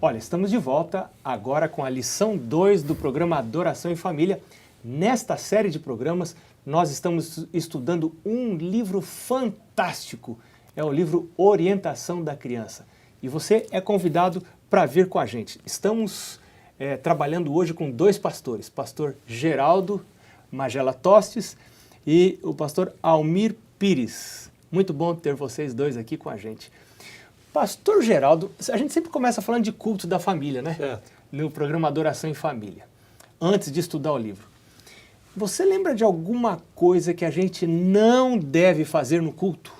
Olha, estamos de volta agora com a lição 2 do programa Adoração em Família. Nesta série de programas, nós estamos estudando um livro fantástico. É o livro Orientação da Criança. E você é convidado para vir com a gente. Estamos trabalhando hoje com dois pastores, pastor Geraldo Magela Tostes e o pastor Almir Pires. Muito bom ter vocês dois aqui com a gente. Pastor Geraldo, a gente sempre começa falando de culto da família, né? Certo. No programa Adoração em Família, antes de estudar o livro. Você lembra de alguma coisa que a gente não deve fazer no culto?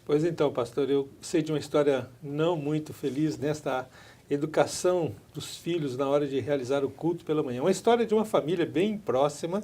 Pois então, pastor, eu sei de uma história não muito feliz nesta educação dos filhos na hora de realizar o culto pela manhã. Uma história de uma família bem próxima,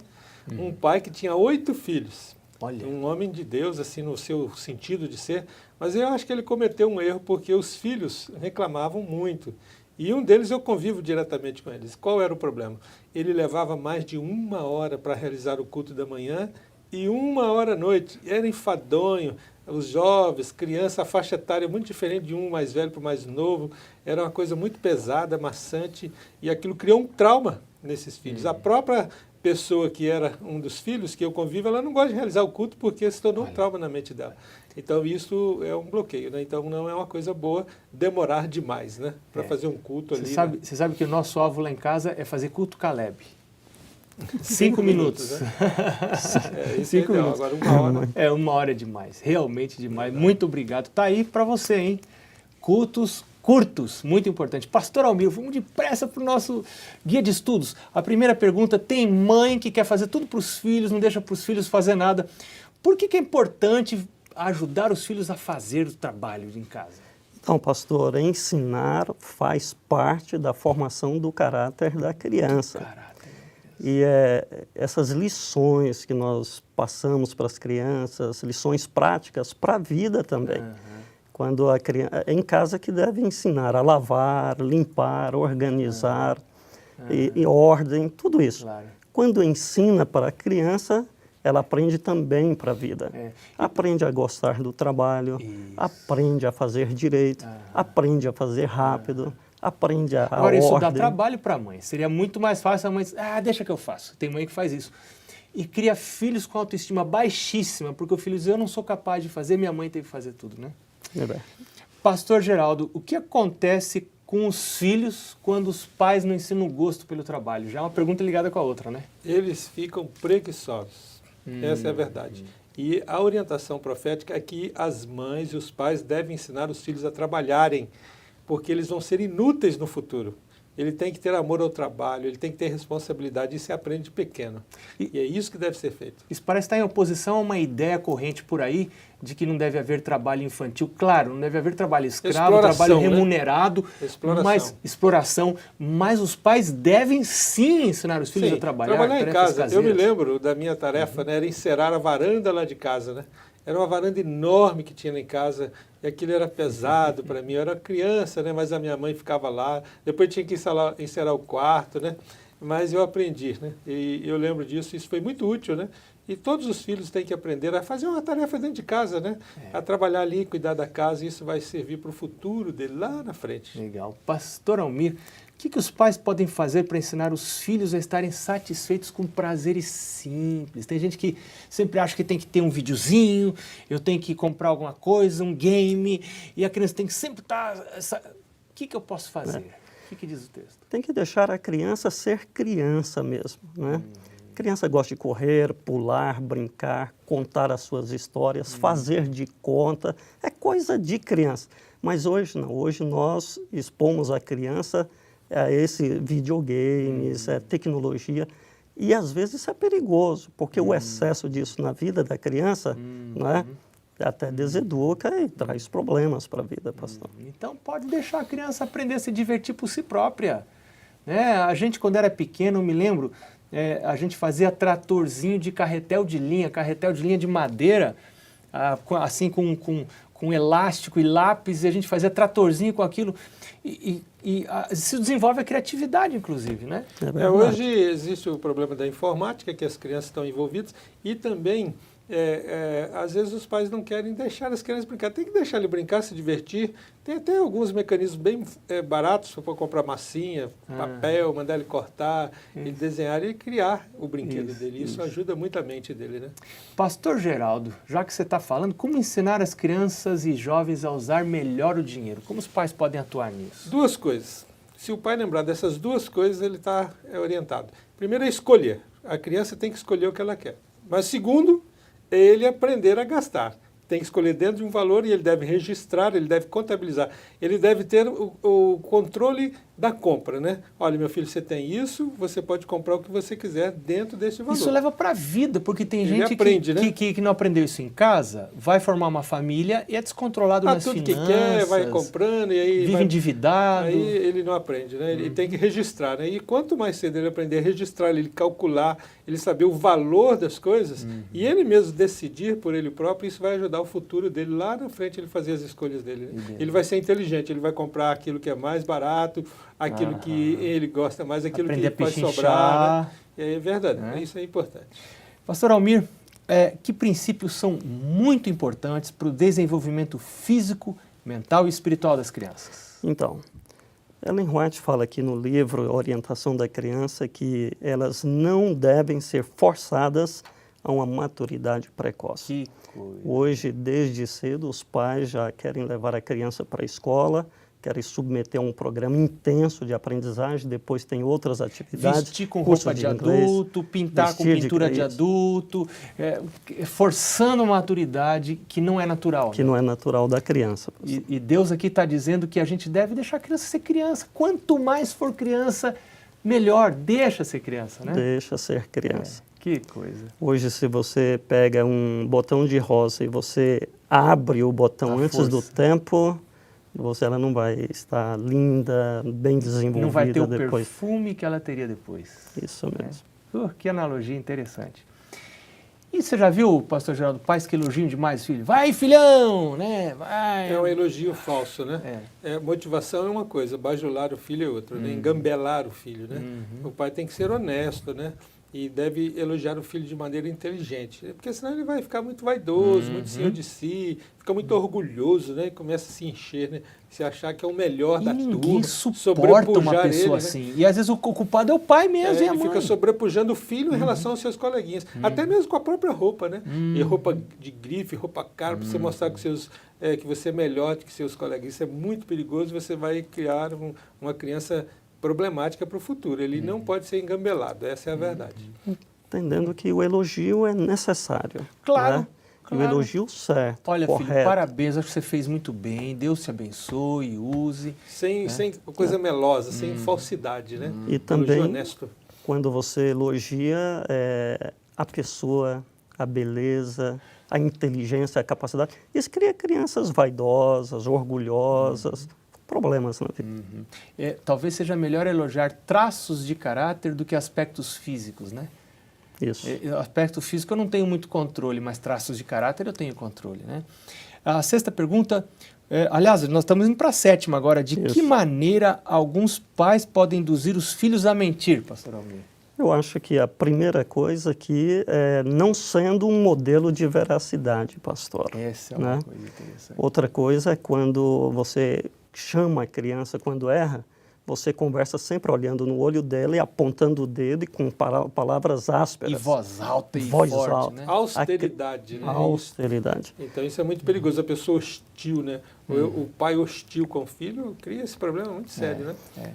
um pai que tinha 8 filhos. Olha. Um homem de Deus, assim, no seu sentido de ser, mas eu acho que ele cometeu um erro porque os filhos reclamavam muito. E um deles eu convivo diretamente com eles. Qual era o problema? Ele levava mais de 1 hora para realizar o culto da manhã e 1 hora à noite. Era enfadonho. Os jovens, crianças, a faixa etária é muito diferente de um mais velho para o mais novo. Era uma coisa muito pesada, maçante, e aquilo criou um trauma nesses filhos. A própria pessoa que era um dos filhos, que eu convivo, ela não gosta de realizar o culto porque se tornou um trauma na mente dela. Então isso é um bloqueio, né? Então não é uma coisa boa demorar demais, né? Para fazer um culto ali. Você sabe que o nosso alvo lá em casa é fazer culto Caleb. 5 minutos. Né? Isso 5 é ideal. minutos. Agora 1 hora. 1 hora é demais, realmente demais. Muito obrigado. Tá aí para você, hein? Cultos curtos, muito importante. Pastor Almir, vamos depressa para o nosso guia de estudos. A primeira pergunta, tem mãe que quer fazer tudo para os filhos, não deixa para os filhos fazer nada. Por que é importante ajudar os filhos a fazer o trabalho em casa? Então, pastor, ensinar faz parte da formação do caráter da criança. E essas lições que nós passamos para as crianças, lições práticas para a vida também. Quando a criança é em casa que deve ensinar a lavar, limpar, organizar, e ordem, tudo isso. Claro. Quando ensina para a criança, ela aprende também para a vida. Aprende a gostar do trabalho, aprende a fazer direito, aprende a fazer rápido, aprende a Agora, isso dá ordem. trabalho para a mãe. Seria muito mais fácil a mãe dizer, deixa que eu faço. Tem mãe que faz isso. E cria filhos com autoestima baixíssima, porque o filho diz, eu não sou capaz de fazer, minha mãe teve que fazer tudo, né? Pastor Geraldo, o que acontece com os filhos quando os pais não ensinam o gosto pelo trabalho? Já é uma pergunta ligada com a outra, né? Eles ficam preguiçosos. Essa é a verdade. E a orientação profética é que as mães e os pais devem ensinar os filhos a trabalharem, porque eles vão ser inúteis no futuro. Ele tem que ter amor ao trabalho, ele tem que ter responsabilidade, isso se aprende de pequeno. E é isso que deve ser feito. Isso parece estar em oposição a uma ideia corrente por aí de que não deve haver trabalho infantil. Claro, não deve haver trabalho escravo, trabalho remunerado, mas exploração. Mas os pais devem sim ensinar os filhos a trabalhar em casa. Eu me lembro da minha tarefa, né, era encerar a varanda lá de casa, né? Era uma varanda enorme que tinha lá em casa, e aquilo era pesado para mim. Eu era criança, né, mas a minha mãe ficava lá. Depois tinha que encerar o quarto, né? Mas eu aprendi, né? E eu lembro disso, isso foi muito útil, né? E todos os filhos têm que aprender a fazer uma tarefa dentro de casa, né? A trabalhar ali, cuidar da casa, e isso vai servir para o futuro dele lá na frente. Legal. Pastor Almir, o que os pais podem fazer para ensinar os filhos a estarem satisfeitos com prazeres simples? Tem gente que sempre acha que tem que ter um videozinho, eu tenho que comprar alguma coisa, um game, e a criança tem que sempre estar... O que eu posso fazer? O que diz o texto? Tem que deixar a criança ser criança mesmo, né? A criança gosta de correr, pular, brincar, contar as suas histórias, fazer de conta, é coisa de criança. Mas hoje não, hoje nós expomos a criança a esse videogames, tecnologia, e às vezes isso é perigoso, porque o excesso disso na vida da criança, né, até deseduca e traz problemas para a vida, pastor. Então pode deixar a criança aprender a se divertir por si própria. Né? A gente, quando era pequeno, eu me lembro, a gente fazia tratorzinho de carretel de linha de madeira, assim com elástico e lápis, e a gente fazia tratorzinho com aquilo, e se desenvolve a criatividade, inclusive, né? Hoje existe o problema da informática, que as crianças estão envolvidas, e também às vezes os pais não querem deixar as crianças brincar. Tem que deixar ele brincar, se divertir. Tem até alguns mecanismos bem baratos para comprar massinha, papel, mandar ele cortar, ele desenhar e criar o brinquedo dele. Isso ajuda muito a mente dele, né? Pastor Geraldo, já que você está falando, como ensinar as crianças e jovens a usar melhor o dinheiro? Como os pais podem atuar nisso? Duas coisas. Se o pai lembrar dessas duas coisas, ele está orientado. Primeiro é escolher. A criança tem que escolher o que ela quer. Mas segundo, é ele aprender a gastar. Tem que escolher dentro de um valor e ele deve registrar, ele deve contabilizar. Ele deve ter o controle da compra, né? Olha, meu filho, você tem isso, você pode comprar o que você quiser dentro desse valor. Isso leva para a vida, porque tem Ele gente aprende, né? que não aprendeu isso em casa, vai formar uma família e é descontrolado nas tudo finanças. que quer, vai comprando e aí... Vive endividado. Aí ele não aprende, né? Ele tem que registrar, né? E quanto mais cedo ele aprender a registrar, ele calcular, ele saber o valor das coisas e ele mesmo decidir por ele próprio, isso vai ajudar o futuro dele lá na frente, ele fazer as escolhas dele. Né? Ele vai ser inteligente, ele vai comprar aquilo que é mais barato, aquilo que ele gosta mais, aquilo aprender que pode sobrar. Né? É verdade, isso é importante. Pastor Almir, que princípios são muito importantes para o desenvolvimento físico, mental e espiritual das crianças? Então, Ellen White fala aqui no livro Orientação da Criança que elas não devem ser forçadas a uma maturidade precoce. Que coisa. Hoje, desde cedo, os pais já querem levar a criança para a escola, querem submeter a um programa intenso de aprendizagem, depois tem outras atividades. Vestir com roupa de adulto, pintar com pintura de adulto, forçando uma maturidade que não é natural. Que não é natural da criança. E Deus aqui está dizendo que a gente deve deixar a criança ser criança. Quanto mais for criança, melhor. Deixa ser criança, né? Deixa ser criança. Que coisa. Hoje, se você pega um botão de rosa e você abre o botão antes do tempo... ela não vai estar linda, bem desenvolvida depois. Não vai ter o perfume que ela teria depois. Isso mesmo. Que analogia interessante. E você já viu, pastor Geraldo, pais que elogiam demais o filho? Vai, filhão! Né? Vai. É um elogio falso, né? Motivação é uma coisa, bajular o filho é outra, né? Engambelar o filho, né? O pai tem que ser honesto, né? E deve elogiar o filho de maneira inteligente, porque senão ele vai ficar muito vaidoso, muito senhor de si, fica muito orgulhoso, né? E começa a se encher, né? Se achar que é o melhor da turma. Ninguém suporta uma pessoa assim. Né? E às vezes o culpado é o pai mesmo, e a mãe. Ele fica sobrepujando o filho em relação aos seus coleguinhas, até mesmo com a própria roupa, né? E roupa de grife, roupa cara, para você mostrar que você é melhor do que seus coleguinhas. Isso é muito perigoso, você vai criar uma criança problemática para o futuro. Ele não pode ser engambelado, essa é a verdade. Entendendo que o elogio é necessário. Claro. Né? Claro. E o elogio certo, olha, correto. Filho, parabéns, acho que você fez muito bem, Deus te abençoe, use. Sem coisa melosa, sem falsidade, né? E também, honesto. Quando você elogia a pessoa, a beleza, a inteligência, a capacidade, isso cria crianças vaidosas, orgulhosas, problemas na vida. Talvez seja melhor elogiar traços de caráter do que aspectos físicos, né? Isso. Aspecto físico eu não tenho muito controle, mas traços de caráter eu tenho controle, né? A sexta pergunta, aliás, nós estamos indo para a sétima agora. De que maneira alguns pais podem induzir os filhos a mentir, pastor Almir? Eu acho que a primeira coisa aqui é não sendo um modelo de veracidade, pastor. Essa é uma coisa interessante. Outra coisa é quando você chama a criança quando erra, você conversa sempre olhando no olho dela e apontando o dedo e com palavras ásperas. E voz alta e forte, alta. né? Austeridade, né? Austeridade. Então isso é muito perigoso, a pessoa hostil, né? O pai hostil com o filho cria esse problema muito sério, né?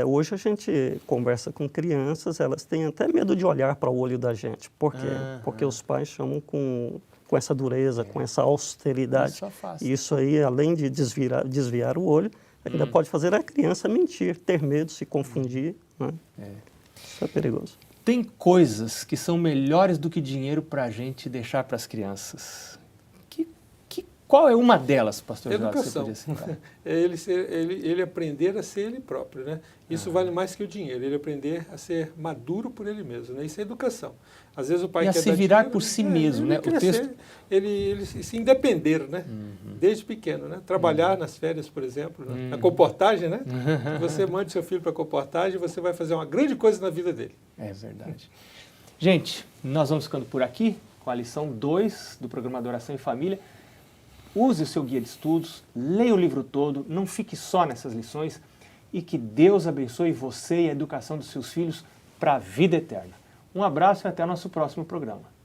Hoje a gente conversa com crianças, elas têm até medo de olhar para o olho da gente. Por quê? Porque os pais chamam com essa dureza, com essa austeridade. Isso afasta. Isso aí, além de desviar o olho, ainda pode fazer a criança mentir, ter medo, se confundir. Né? Isso é perigoso. Tem coisas que são melhores do que dinheiro para a gente deixar para as crianças. Qual é uma delas, pastor Geraldo? Educação. É ele aprender a ser ele próprio, né? Isso vale mais que o dinheiro, ele aprender a ser maduro por ele mesmo, né? Isso é educação. Às vezes o pai quer se virar dinheiro, por si mesmo, né? Ele se independer, né? Desde pequeno, né? Trabalhar nas férias, por exemplo, né? Na comportagem, né? Se você mande seu filho para a comportagem, você vai fazer uma grande coisa na vida dele. É verdade. Gente, nós vamos ficando por aqui com a lição 2 do programa Adoração em Família. Use o seu guia de estudos, leia o livro todo, não fique só nessas lições e que Deus abençoe você e a educação dos seus filhos para a vida eterna. Um abraço e até o nosso próximo programa.